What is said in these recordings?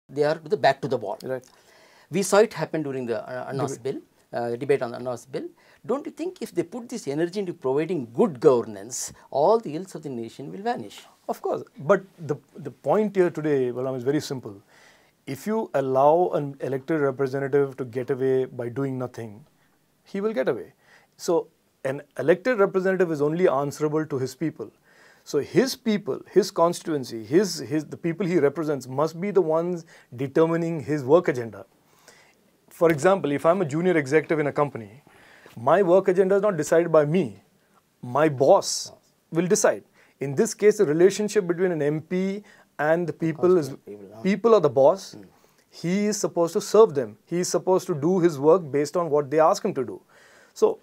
they are back to the wall. Right. We saw it happen during the Annas bill, debate on the Annas bill. Don't you think if they put this energy into providing good governance, all the ills of the nation will vanish? Of course. But the point here today, Balaram, is very simple. If you allow an elected representative to get away by doing nothing, he will get away. So an elected representative is only answerable to his people. So his people, his constituency, the people he represents must be the ones determining his work agenda. For example, if I'm a junior executive in a company, my work agenda is not decided by me. My boss will decide. In this case, the relationship between an MP and the people is, people are the boss. He is supposed to serve them. He is supposed to do his work based on what they ask him to do. So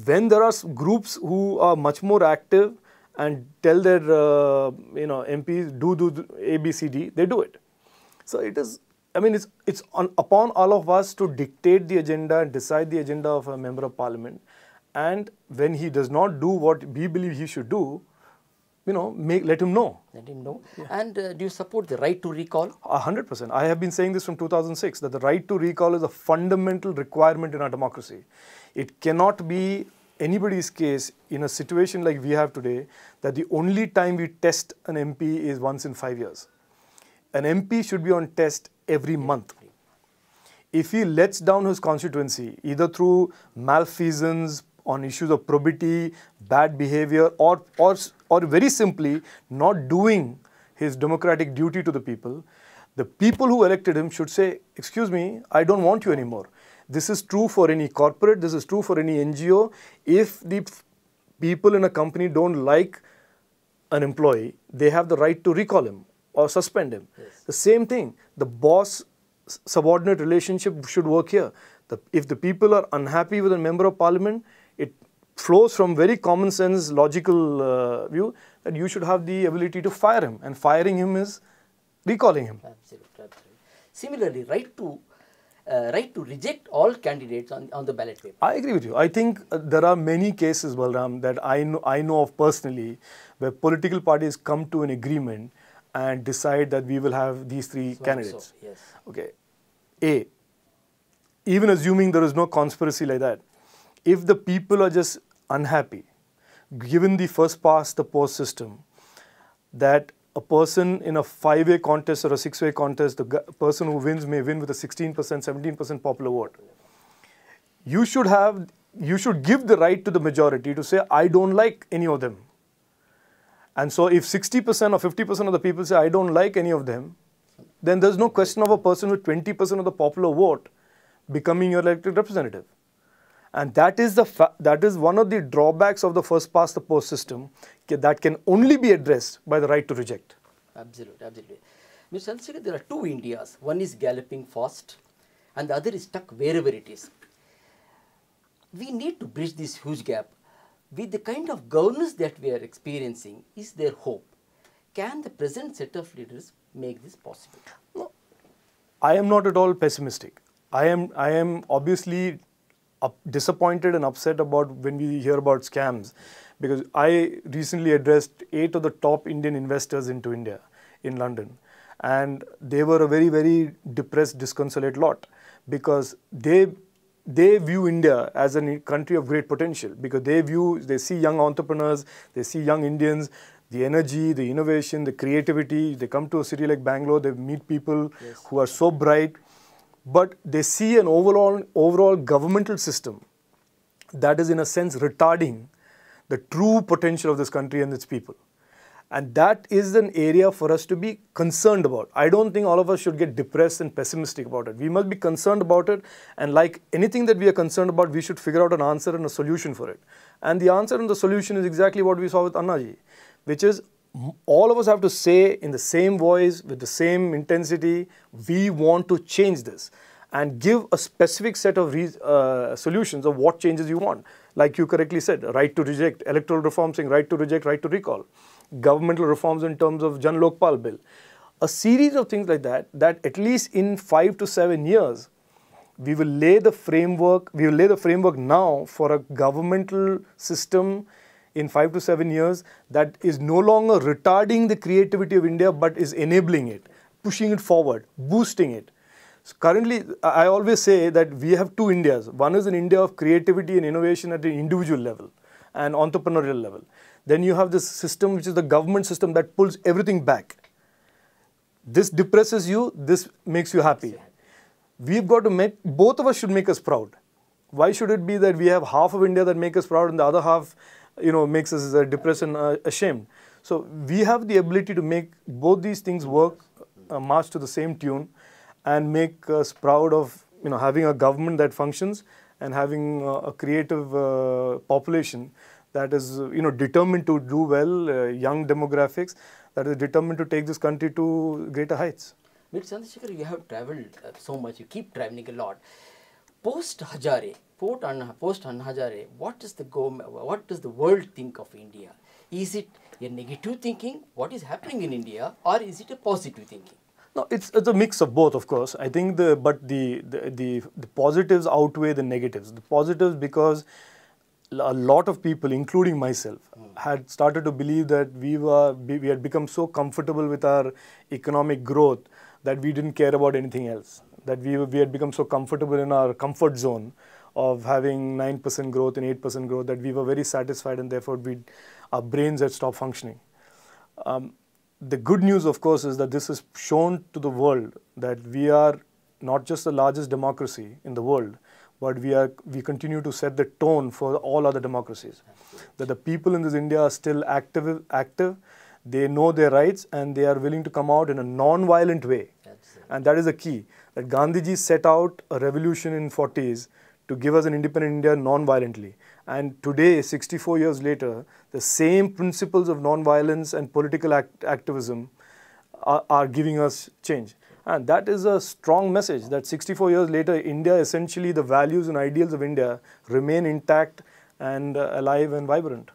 when there are groups who are much more active and tell their MPs do A, B, C, D, they do it. So it is, I mean, it's upon all of us to dictate the agenda and decide the agenda of a member of parliament. And when he does not do what we believe he should do, let him know. Let him know. Yeah. And do you support the right to recall? 100%. I have been saying this from 2006, that the right to recall is a fundamental requirement in our democracy. It cannot be anybody's case in a situation like we have today that the only time we test an MP is once in 5 years. An MP should be on test every month. If he lets down his constituency, either through malfeasance, on issues of probity, bad behavior, or very simply not doing his democratic duty to the people who elected him should say, excuse me, I don't want you anymore. This is true for any corporate, this is true for any NGO. If the people in a company don't like an employee, they have the right to recall him or suspend him. Yes. The same thing, the boss-subordinate relationship should work here. If the people are unhappy with a member of parliament, it flows from very common sense, logical view that you should have the ability to fire him, and firing him is recalling him. Absolutely. Similarly, right to reject all candidates on the ballot paper. I agree with you. I think there are many cases, Balram, that I know of personally where political parties come to an agreement and decide that we will have these three candidates. So, yes. Okay. Even assuming there is no conspiracy like that, if the people are just unhappy, given the first past the post system, that a person in a 5-way contest or a 6-way contest, the person who wins may win with a 16%, 17% popular vote. You should give the right to the majority to say, I don't like any of them. And so if 60% or 50% of the people say, I don't like any of them, then there's no question of a person with 20% of the popular vote becoming your elected representative. And that is one of the drawbacks of the first past the post system that can only be addressed by the right to reject. Absolutely. Mr. Chandrasekhar, there are two Indias. One is galloping fast and the other is stuck wherever it is. We need to bridge this huge gap. With the kind of governance that we are experiencing, is there hope? Can the present set of leaders make this possible? No, I am not at all pessimistic. I am obviously disappointed and upset about when we hear about scams, because I recently addressed 8 of the top Indian investors into India in London, and they were a very, very depressed, disconsolate lot, because they view India as a country of great potential, because they see young entrepreneurs, they see young Indians, the energy, the innovation, the creativity. They come to a city like Bangalore, they meet people who are so bright, but they see an overall governmental system that is in a sense retarding the true potential of this country and its people. And that is an area for us to be concerned about. I don't think all of us should get depressed and pessimistic about it. We must be concerned about it, and like anything that we are concerned about, we should figure out an answer and a solution for it. And the answer and the solution is exactly what we saw with Annaji, which is all of us have to say in the same voice, with the same intensity, we want to change this, and give a specific set of solutions of what changes you want. Like you correctly said, right to reject, electoral reform saying right to reject, right to recall, governmental reforms in terms of Jan Lokpal bill. A series of things like that at least in 5 to 7 years, we will lay the framework now for a governmental system in 5 to 7 years that is no longer retarding the creativity of India, but is enabling it. pushing it forward, boosting it. So currently, I always say that we have two Indias. One is an India of creativity and innovation at the individual level and entrepreneurial level. Then you have this system, which is the government system, that pulls everything back. This depresses you, this makes you happy. We've got to make, both of us should make us proud. Why should it be that we have half of India that make us proud and the other half, makes us depressed and ashamed? So we have the ability to make both these things work, march to the same tune, and make us proud of, having a government that functions and having a creative population that is, determined to do well, young demographics, that is determined to take this country to greater heights. Mr. Chandrasekhar, you have travelled so much, you keep travelling a lot. Post-Hazare, post-Hazare, what does the world think of India? Is it a negative thinking, what is happening in India, or is it a positive thinking? No, it's a mix of both, of course. I think the positives outweigh the negatives. The positives because a lot of people, including myself, had started to believe that we had become so comfortable with our economic growth that we didn't care about anything else. That we had become so comfortable in our comfort zone of having 9% growth and 8% growth that we were very satisfied, and therefore our brains had stopped functioning. The good news, of course, is that this has shown to the world that we are not just the largest democracy in the world, but we continue to set the tone for all other democracies. That the people in this India are still active, they know their rights, and they are willing to come out in a non-violent way. And that is the key. That Gandhiji set out a revolution in 40s to give us an independent India non-violently. And today, 64 years later, the same principles of non-violence and political activism are giving us change. And that is a strong message that 64 years later, India, essentially the values and ideals of India remain intact and alive and vibrant.